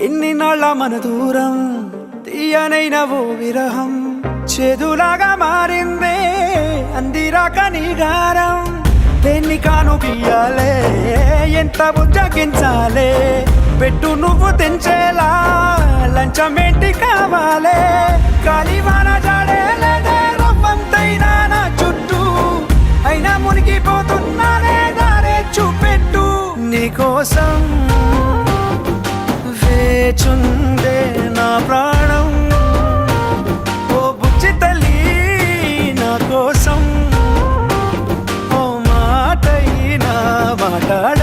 ఎన్ని నాళ్ళ మన దూరం తీయనైన ఓ విరహం చేదులాగా మారిందే అందిరాక నీ గారం దేన్ని కాను గీయాలే ఎంత బుజ్జగించాలే పెట్టు నువ్వు తెంచేలా లంచమేంటి కావాలే కాలివాన జాడేలేదే రవ్వంతైనా నా చుట్టూ అయినా మునిగిపోతున్నానే దారే చూపెట్టు నీకోసం వేచుందే నా ప్రాణం ఓ బుజ్జి తల్లి నా కోసం ఓ మాటైనా మాట్లాడ